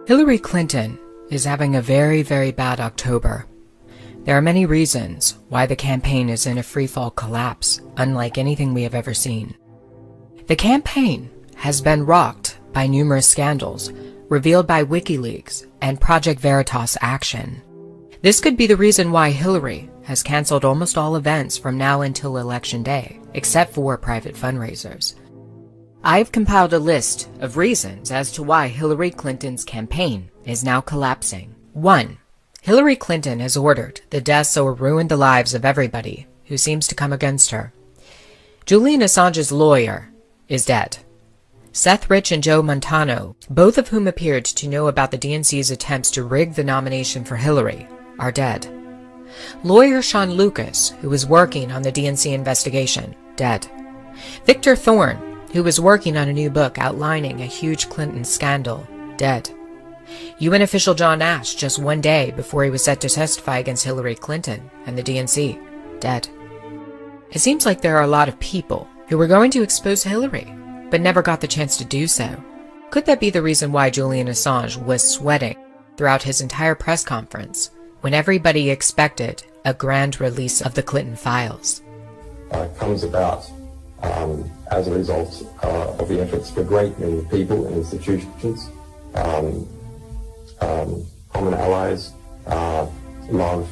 Hillary Clinton is having a very, very bad October. There are many reasons why the campaign is in a freefall collapse, unlike anything we have ever seen. The campaign has been rocked by numerous scandals revealed by WikiLeaks and Project Veritas action. This could be the reason why Hillary has canceled almost all events from now until Election Day, except for private fundraisers. I've compiled a list of reasons as to why Hillary Clinton's campaign is now collapsing. 1. Hillary Clinton has ordered the deaths or ruined the lives of everybody who seems to come against her. Julian Assange's lawyer is dead. Seth Rich and Joe Montano, both of whom appeared to know about the DNC's attempts to rig the nomination for Hillary, are dead. Lawyer Sean Lucas, who was working on the DNC investigation, dead. Victor Thorne, who was working on a new book outlining a huge Clinton scandal, dead. UN official John Ash, just one day before he was set to testify against Hillary Clinton and the DNC, dead. It seems like there are a lot of people who were going to expose Hillary, but never got the chance to do so. Could that be the reason why Julian Assange was sweating throughout his entire press conference when everybody expected a grand release of the Clinton files? Comes about as a result of the efforts of a great many people and institutions, common allies, love.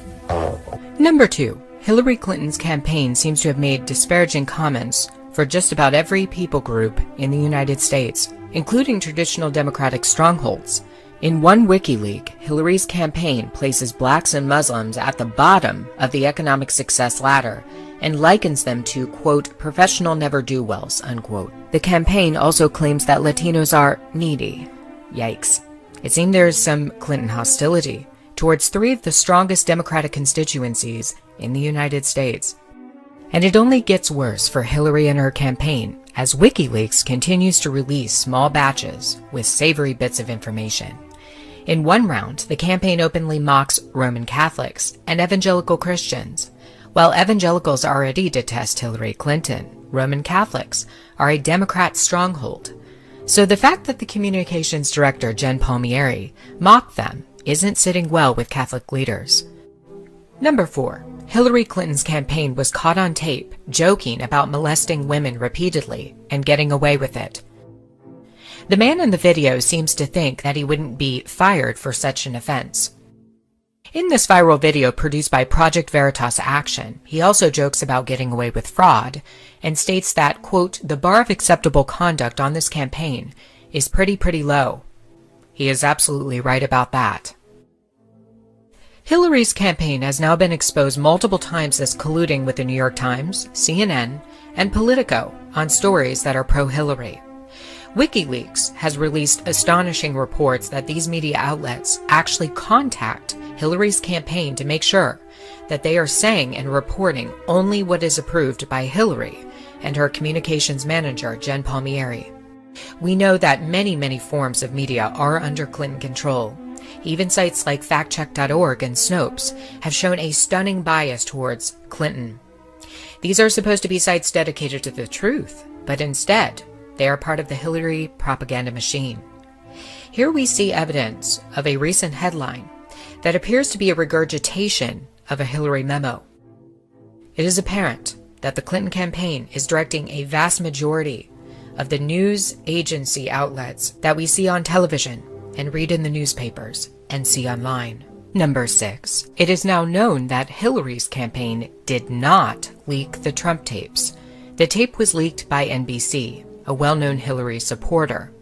Number 2. Hillary Clinton's campaign seems to have made disparaging comments for just about every people group in the United States, including traditional Democratic strongholds. In one WikiLeaks, Hillary's campaign places blacks and Muslims at the bottom of the economic success ladder and likens them to, quote, professional never-do-wells, unquote. The campaign also claims that Latinos are needy. Yikes. It seemed there is some Clinton hostility towards 3 of the strongest Democratic constituencies in the United States. And it only gets worse for Hillary and her campaign as WikiLeaks continues to release small batches with savory bits of information. In one round, the campaign openly mocks Roman Catholics and evangelical Christians. While evangelicals already detest Hillary Clinton, Roman Catholics are a Democrat stronghold. So the fact that the communications director, Jen Palmieri, mocked them isn't sitting well with Catholic leaders. Number 4. Hillary Clinton's campaign was caught on tape joking about molesting women repeatedly and getting away with it. The man in the video seems to think that he wouldn't be fired for such an offense. In this viral video produced by Project Veritas Action, he also jokes about getting away with fraud and states that, quote, the bar of acceptable conduct on this campaign is pretty low. He is absolutely right about that. Hillary's campaign has now been exposed multiple times as colluding with the New York Times, CNN, and Politico on stories that are pro-Hillary. WikiLeaks has released astonishing reports that these media outlets actually contact Hillary's campaign to make sure that they are saying and reporting only what is approved by Hillary and her communications manager, Jen Palmieri. We know that many forms of media are under Clinton control. Even sites like factcheck.org and Snopes have shown a stunning bias towards Clinton. These are supposed to be sites dedicated to the truth, but instead, they are part of the Hillary propaganda machine. Here we see evidence of a recent headline that appears to be a regurgitation of a Hillary memo. It is apparent that the Clinton campaign is directing a vast majority of the news agency outlets that we see on television and read in the newspapers and see online. Number 6. It is now known that Hillary's campaign did not leak the Trump tapes. The tape was leaked by NBC, a well-known Hillary supporter.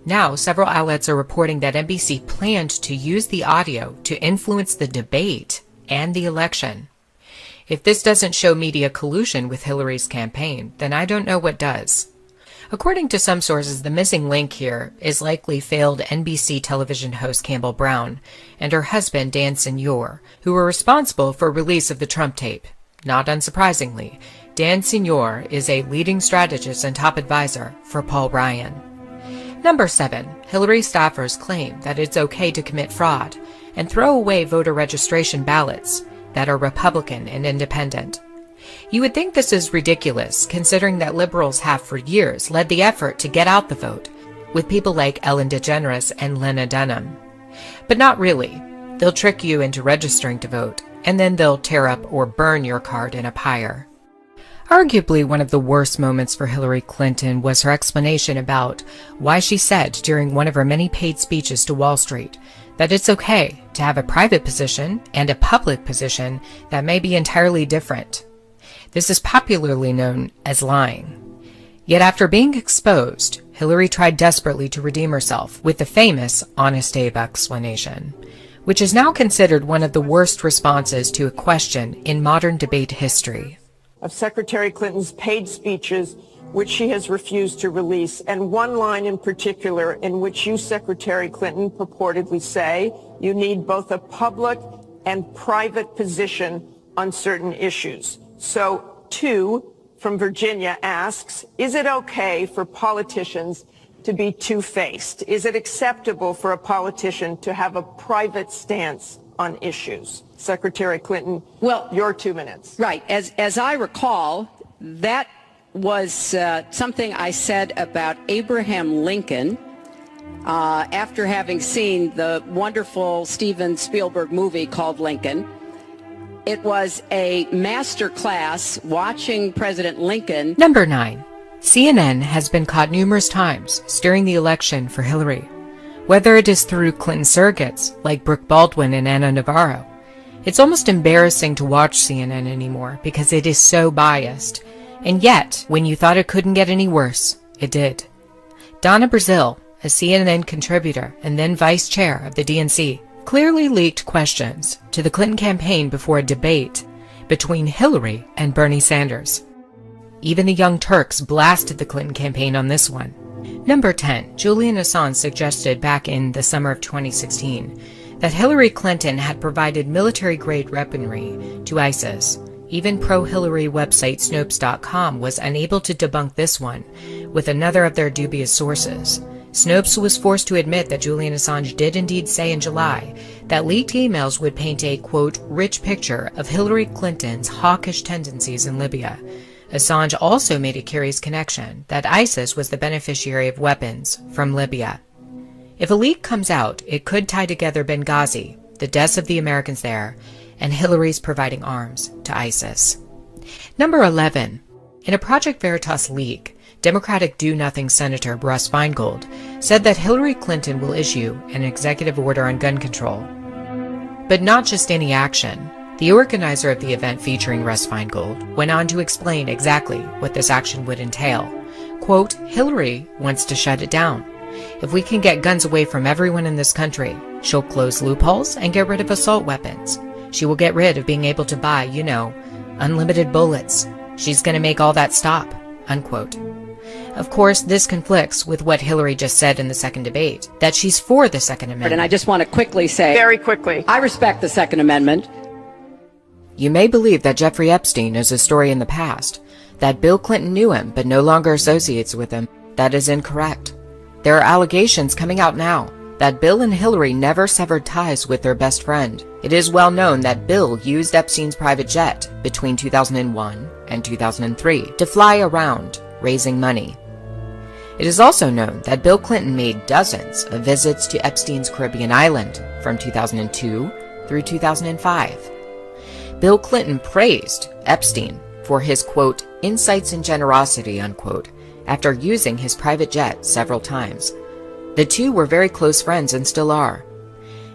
Now, several outlets are reporting that NBC planned to use the audio to influence the debate and the election. If this doesn't show media collusion with Hillary's campaign, then I don't know what does. According to some sources, the missing link here is likely failed NBC television host Campbell Brown and her husband Dan Senor, who were responsible for release of the Trump tape. Not unsurprisingly, Dan Senor is a leading strategist and top advisor for Paul Ryan. Number 7. Hillary staffers claim that it's okay to commit fraud and throw away voter registration ballots that are Republican and independent. You would think this is ridiculous, considering that liberals have for years led the effort to get out the vote, with people like Ellen DeGeneres and Lena Dunham. But not really. They'll trick you into registering to vote, and then they'll tear up or burn your card in a pyre. Arguably one of the worst moments for Hillary Clinton was her explanation about why she said during one of her many paid speeches to Wall Street that it's okay to have a private position and a public position that may be entirely different. This is popularly known as lying. Yet after being exposed, Hillary tried desperately to redeem herself with the famous Honest Abe explanation, which is now considered one of the worst responses to a question in modern debate history. Of Secretary Clinton's paid speeches, which she has refused to release, and one line in particular in which you, Secretary Clinton, purportedly say you need both a public and private position on certain issues. So, 2 from Virginia asks, is it okay for politicians to be two-faced? Is it acceptable for a politician to have a private stance on issues? Secretary Clinton, well, your 2 minutes. Right. As I recall, that was something I said about Abraham Lincoln after having seen the wonderful Steven Spielberg movie called Lincoln. It was a master class watching President Lincoln. Number 9. CNN has been caught numerous times steering the election for Hillary, whether it is through Clinton surrogates like Brooke Baldwin and Ana Navarro. It's almost embarrassing to watch CNN anymore because it is so biased. And yet, when you thought it couldn't get any worse, it did. Donna Brazile, a CNN contributor and then vice chair of the DNC, clearly leaked questions to the Clinton campaign before a debate between Hillary and Bernie Sanders. Even the Young Turks blasted the Clinton campaign on this one. Number 10. Julian Assange suggested back in the summer of 2016 that Hillary Clinton had provided military-grade weaponry to ISIS. Even pro-Hillary website Snopes.com was unable to debunk this one with another of their dubious sources. Snopes was forced to admit that Julian Assange did indeed say in July that leaked emails would paint a, quote, rich picture of Hillary Clinton's hawkish tendencies in Libya. Assange also made a curious connection that ISIS was the beneficiary of weapons from Libya. If a leak comes out, it could tie together Benghazi, the deaths of the Americans there, and Hillary's providing arms to ISIS. Number 11. In a Project Veritas leak, Democratic do-nothing Senator Russ Feingold said that Hillary Clinton will issue an executive order on gun control. But not just any action. The organizer of the event featuring Russ Feingold went on to explain exactly what this action would entail. Quote, Hillary wants to shut it down. If we can get guns away from everyone in this country, she'll close loopholes and get rid of assault weapons. She will get rid of being able to buy, unlimited bullets. She's going to make all that stop, unquote. Of course, this conflicts with what Hillary just said in the second debate, that she's for the Second Amendment. And I just want to quickly say, very quickly, I respect the Second Amendment. You may believe that Jeffrey Epstein is a story in the past, that Bill Clinton knew him but no longer associates with him. That is incorrect. There are allegations coming out now that Bill and Hillary never severed ties with their best friend. It is well known that Bill used Epstein's private jet between 2001 and 2003 to fly around, raising money. It is also known that Bill Clinton made dozens of visits to Epstein's Caribbean island from 2002 through 2005. Bill Clinton praised Epstein for his, quote, insights and generosity, unquote, after using his private jet several times. The two were very close friends and still are.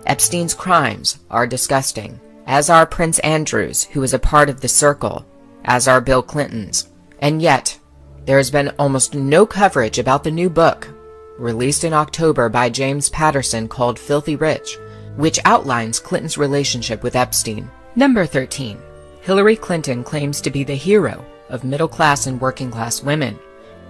Epstein's crimes are disgusting, as are Prince Andrew's, who is a part of the circle, as are Bill Clinton's. And yet, there has been almost no coverage about the new book, released in October by James Patterson called Filthy Rich, which outlines Clinton's relationship with Epstein. Number 13. Hillary Clinton claims to be the hero of middle-class and working-class women,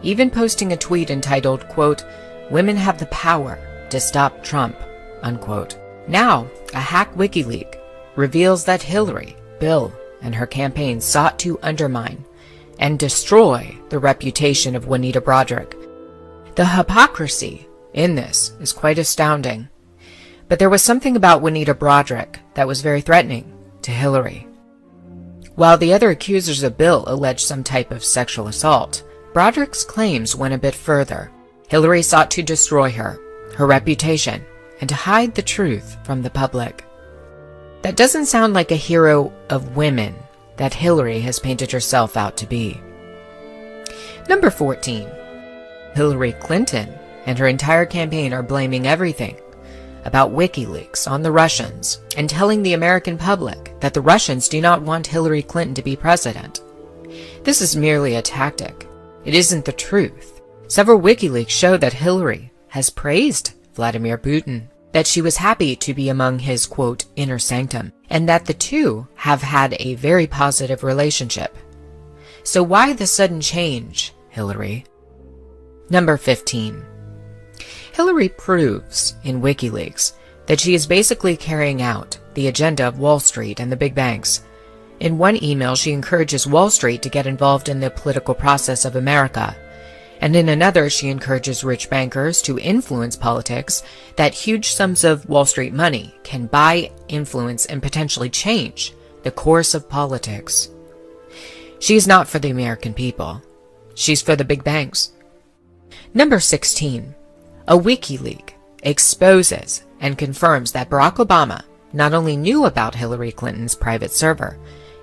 even posting a tweet entitled, quote, women have the power to stop Trump, unquote. Now, a hack WikiLeaks reveals that Hillary, Bill, and her campaign sought to undermine and destroy the reputation of Juanita Broaddrick. The hypocrisy in this is quite astounding. But there was something about Juanita Broaddrick that was very threatening to Hillary. While the other accusers of Bill alleged some type of sexual assault, Broaddrick's claims went a bit further. Hillary sought to destroy her reputation, and to hide the truth from the public. That doesn't sound like a hero of women that Hillary has painted herself out to be. Number 14. Hillary Clinton and her entire campaign are blaming everything about WikiLeaks on the Russians and telling the American public that the Russians do not want Hillary Clinton to be president. This is merely a tactic. It isn't the truth. Several WikiLeaks show that Hillary has praised Vladimir Putin, that she was happy to be among his, quote, inner sanctum, and that the two have had a very positive relationship. So why the sudden change, Hillary? Number 15. Hillary proves in WikiLeaks that she is basically carrying out the agenda of Wall Street and the big banks. In one email, she encourages Wall Street to get involved in the political process of America. And in another, she encourages rich bankers to influence politics, that huge sums of Wall Street money can buy, influence, and potentially change the course of politics. She's not for the American people. She's for the big banks. Number 16. A WikiLeaks exposes and confirms that Barack Obama not only knew about Hillary Clinton's private server,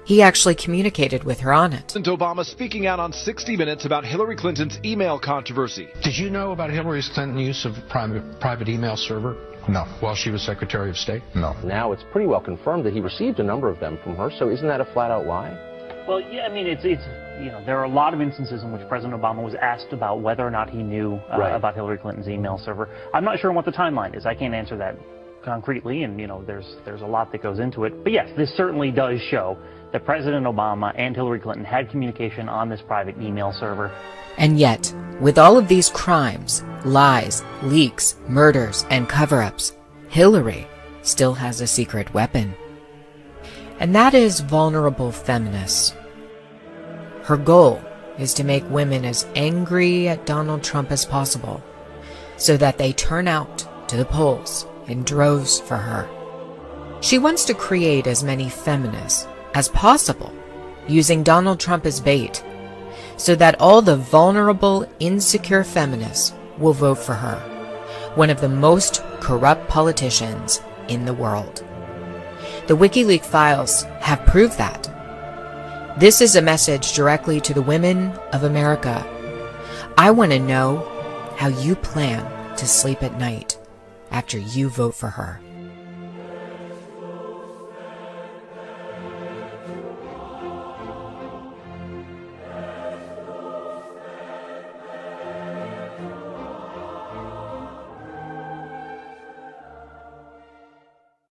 he actually communicated with her on it. President Obama speaking out on 60 Minutes about Hillary Clinton's email controversy. Did you know about Hillary Clinton's use of private email server? No. While she was Secretary of State? No. Now it's pretty well confirmed that he received a number of them from her, so isn't that a flat-out lie? Well, yeah, I mean, it's you know, there are a lot of instances in which President Obama was asked about whether or not he knew about Hillary Clinton's email server. I'm not sure what the timeline is. I can't answer that concretely, and, you know, there's a lot that goes into it. But yes, this certainly does show that President Obama and Hillary Clinton had communication on this private email server. And yet, with all of these crimes, lies, leaks, murders, and cover-ups, Hillary still has a secret weapon. And that is vulnerable feminists. Her goal is to make women as angry at Donald Trump as possible, so that they turn out to the polls in droves for her. She wants to create as many feminists as possible, using Donald Trump as bait, so that all the vulnerable, insecure feminists will vote for her, one of the most corrupt politicians in the world. The WikiLeaks files have proved that. This is a message directly to the women of America. I want to know how you plan to sleep at night after you vote for her.